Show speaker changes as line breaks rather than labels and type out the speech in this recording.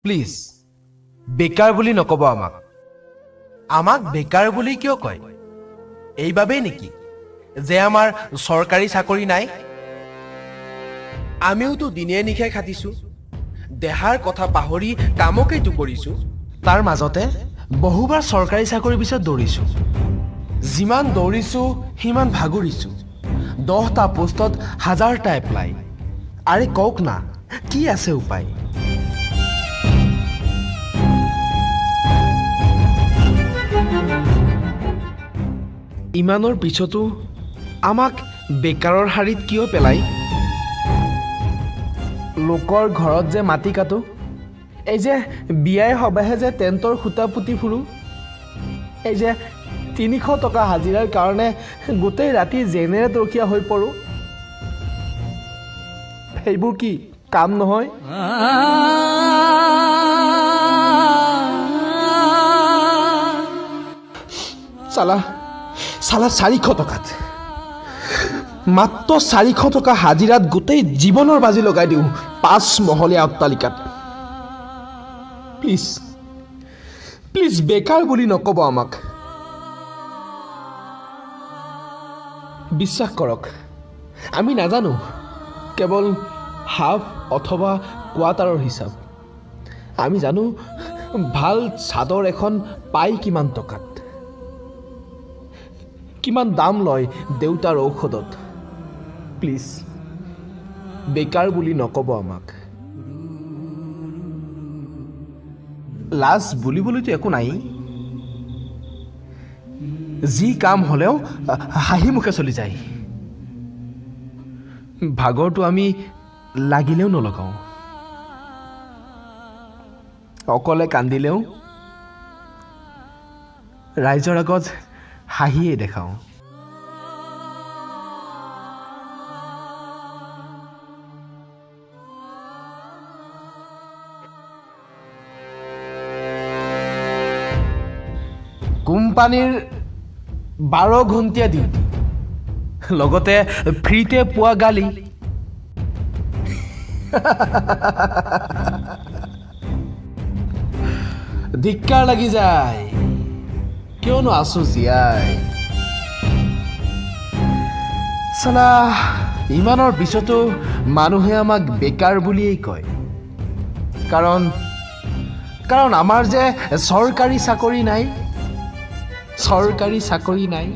Please বেকাৰ বুলি নকব আমাক।
আমাক বেকাৰ বুলি কিয় কয়? এইবাবেই নেকি যে আমাৰ চৰকাৰী চাকৰি নাই? আমিওতো দিনে নিশাই খাটিছো, দেহাৰ কথা পাহৰি কামকেইটো কৰিছো। তাৰ মাজতে বহুবাৰ চৰকাৰী চাকৰিৰ পিছত দৌৰিছো। যিমান দৌৰিছো সিমান ভাগৰিছো। 10টা পোষ্টত 1000টা এপ্লাই। আৰে কওক না, কি আছে উপায়? ইমানৰ পিছতো আমাক বেকাৰৰ শাৰীত কিয় পেলাই? লোকৰ ঘৰত যে মাটি কাটো, এই যে বিয়াই সবাহে যে টেণ্টৰ খুঁটা পুতি ফুৰো, এই যে 300 টকা হাজিৰাৰ কাৰণে গোটেই ৰাতি জেনেৰেট ৰখীয়া হৈ পৰোঁ, সেইবোৰ কি কাম নহয়? চালা 400 টকাত, মাত্ৰ 400 টকা হাজিৰাত গোটেই জীৱনৰ বাজি লগাই দিওঁ 5 মহলীয়া অট্টালিকাত। প্লিজ প্লিজ বেকাৰ বুলি নকব আমাক। বিশ্বাস কৰক, আমি নাজানো কেৱল হাফ অথবা কোৱাৰ্টাৰৰ হিচাপ। আমি জানো ভাল চাদৰ এখন পাই কিমান টকাত, কিমান দাম লয় দেউতাৰ ঔষধত। প্লিজ বেকাৰ বুলি নকব আমাক। লাজ বুলিবলৈতো একো নাই। যি কাম হ'লেও হাঁহি মুখে চলি যায়। ভাগৰটো আমি লাগিলেও নলগাওঁ, অকলে কান্দিলেও ৰাইজৰ আগত হাঁহিয়ে দেখাওঁ। কোম্পানীৰ 12 ঘণ্টীয়া ডিউটি, লগতে ফ্ৰীতে পোৱা গালি। ধিক্কাৰ লাগি যায়, কিয়নো আছো জীয়াই। চালা ইমানৰ পিছতো মানুহে আমাক বেকাৰ বুলিয়েই কয়। কাৰণ আমাৰ যে চৰকাৰী চাকৰি নাই, চৰকাৰী চাকৰি নাই।